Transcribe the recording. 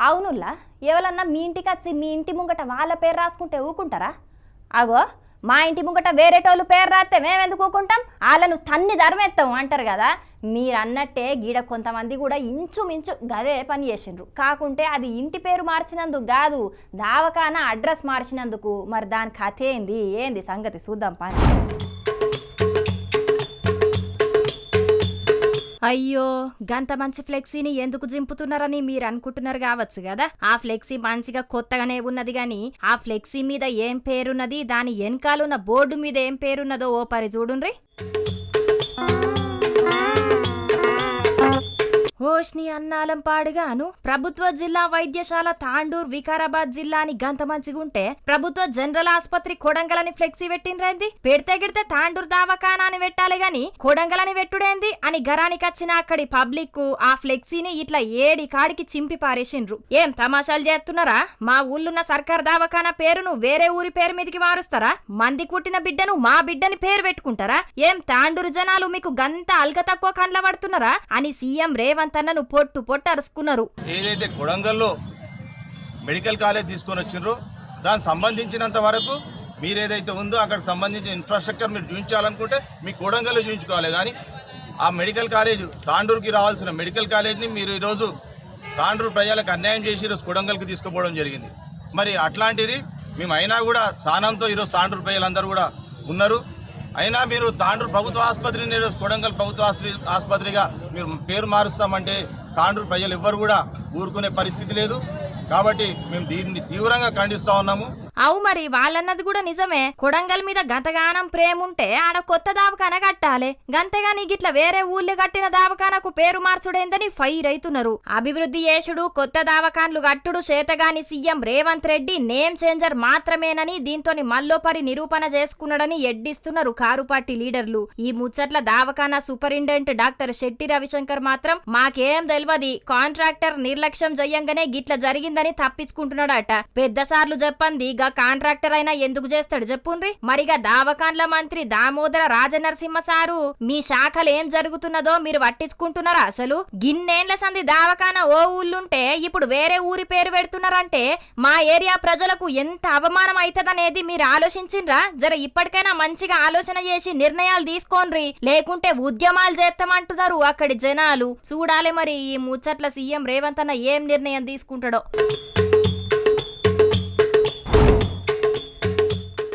అవునుల్లా ఎవరన్నా మీ ఇంటికి వచ్చి మీ ఇంటి ముంగట వాళ్ళ పేరు రాసుకుంటే ఊకుంటారా? అగో మా ఇంటి ముంగట వేరేటోళ్ళు పేరు రాస్తే మేమెందుకు ఊకుంటాం? వాళ్ళను తన్ని ధర్మేస్తాం అంటారు కదా. మీరు అన్నట్టే గీడ కొంతమంది కూడా ఇంచుమించు గదే పని చేసిండ్రు. కాకుంటే అది ఇంటి పేరు మార్చినందుకు కాదు, దావకాన అడ్రస్ మార్చినందుకు. మరి దాని కథ ఏంది సంగతి చూద్దాం పని. అయ్యో గంత మంచి ఫ్లెక్సీని ఎందుకు జింపుతున్నారని మీరు అనుకుంటున్నారు కావచ్చు కదా. ఆ ఫ్లెక్సీ మంచిగా కొత్తగానే ఉన్నది గాని ఆ ఫ్లెక్సీ మీద ఏం పేరున్నది, దాని వెనకాలన్న బోర్డు మీద ఏం పేరున్నదో ఓ పరి చూడుండ్రి. ఓష్ని అన్నాలం పాడుగాను ప్రభుత్వ జిల్లా వైద్యశాల తాండూర్ వికారాబాద్ జిల్లా అని గంత మంచిగుంటే ప్రభుత్వ జనరల్ ఆసుపత్రి కొడంగలని ఫ్లెక్సీ పెట్టిండ్రేంది? పెడితే తాండూర్ దావకానా అని పెట్టాలి గాని కొడంగలని పెట్టుడేంది అని గరానికి వచ్చిన అక్కడి పబ్లిక్ ఆ ఫ్లెక్సీని ఇట్లా ఏడి కాడికి చింపి పారేసిండ్రు. ఏం తమాషాలు చేస్తున్నారా? మా ఊళ్ళున్న సర్కార్ దావకానా పేరును వేరే ఊరి పేరు మీదకి మారుస్తారా? మంది కుట్టిన బిడ్డను మా బిడ్డని పేరు పెట్టుకుంటారా? ఏం తాండూరు జనాలు మీకు గంత అల్క తక్కువ కండ్ల పడుతున్నారా అని సీఎం రేవంత్ అన్నను పొట్టు అరుచుకున్నారు. ఏదైతే కొడంగల్లో మెడికల్ కాలేజ్ తీసుకొని వచ్చిండ్రో దానికి సంబంధించినంత వరకు మీరేదైతే ఉందో అక్కడ సంబంధించిన ఇన్ఫ్రాస్ట్రక్చర్ మీరు చూపించాలనుకుంటే మీ కొడంగల్లో చూపించుకోవాలి. కానీ ఆ మెడికల్ కాలేజ్ తాండూరుకి రావాల్సిన మెడికల్ కాలేజ్ని మీరు ఈరోజు తాండూరు ప్రజలకు అన్యాయం చేసి ఈరోజు కొడంగల్కి తీసుకుపోవడం జరిగింది. మరి అట్లాంటిది మేము అయినా కూడా స్థానంతో ఈరోజు తాండూరు ప్రజలందరూ కూడా ఉన్నారు. అయినా మీరు తాండూరు ప్రభుత్వ ఆసుపత్రిని ఈరోజు కొడంగల్ ప్రభుత్వ ఆసుపత్రిగా మీరు పేరు మారుస్తామంటే తాండూరు ప్రజలు ఎవ్వరు కూడా ఊరుకునే పరిస్థితి లేదు. కాబట్టి మేము దీన్ని తీవ్రంగా ఖండిస్తా ఉన్నాము. అవు మరి వాళ్ళన్నది కూడా నిజమే. కొడంగల్ మీద గంతగానం ప్రేమ ఉంటే ఆడ కొత్త దావకాన కట్టాలి. గంతేగాని గిట్ల వేరే ఊళ్ళో కట్టిన దావకానకు పేరు మార్చుడేందని ఫైర్ అవుతున్నారు. అభివృద్ధి చేసుడు కొత్త దావకాన్లు కట్టుడు చేతగాని CM Revanth Reddy name changer మాత్రమేనని దీంతోని మల్లోపరి నిరూపణ చేసుకున్నాడని ఎడ్డిస్తున్నారు కారు పార్టీ లీడర్లు. ఈ ముచ్చట్ల దావకాన సూపరింటెండెంట్ డాక్టర్ శెట్టి రవిశంకర్ మాత్రం మాకేం తెలియదు, కాంట్రాక్టర్ నిర్లక్ష్యం జయంగానే గిట్ల జరిగిందని తప్పించుకుంటున్నాడట. పెద్ద సార్లు చెప్పంది కాంట్రాక్టర్ అయినా ఎందుకు చేస్తాడు చెప్పుండ్రి. మరిగా దావకాన్ల మంత్రి దామోదర రాజనరసింహ సారు మీ శాఖలు ఏం జరుగుతున్నదో మీరు పట్టించుకుంటున్నారా? అసలు గిన్నేళ్ల సంది దావకాన ఓ ఊళ్ళుంటే ఇప్పుడు వేరే ఊరి పేరు పెడుతున్నారంటే మా ఏరియా ప్రజలకు ఎంత అవమానం అవుతుందనేది మీరు ఆలోచించిండ్రా? జర ఇప్పటికైనా మంచిగా ఆలోచన చేసి నిర్ణయాలు తీసుకోండ్రి, లేకుంటే ఉద్యమాలు చేస్తామంటున్నారు అక్కడి జనాలు. చూడాలి మరి ఈ ముచ్చట్ల సీఎం రేవంత్ అన్న ఏం నిర్ణయం తీసుకుంటాడో.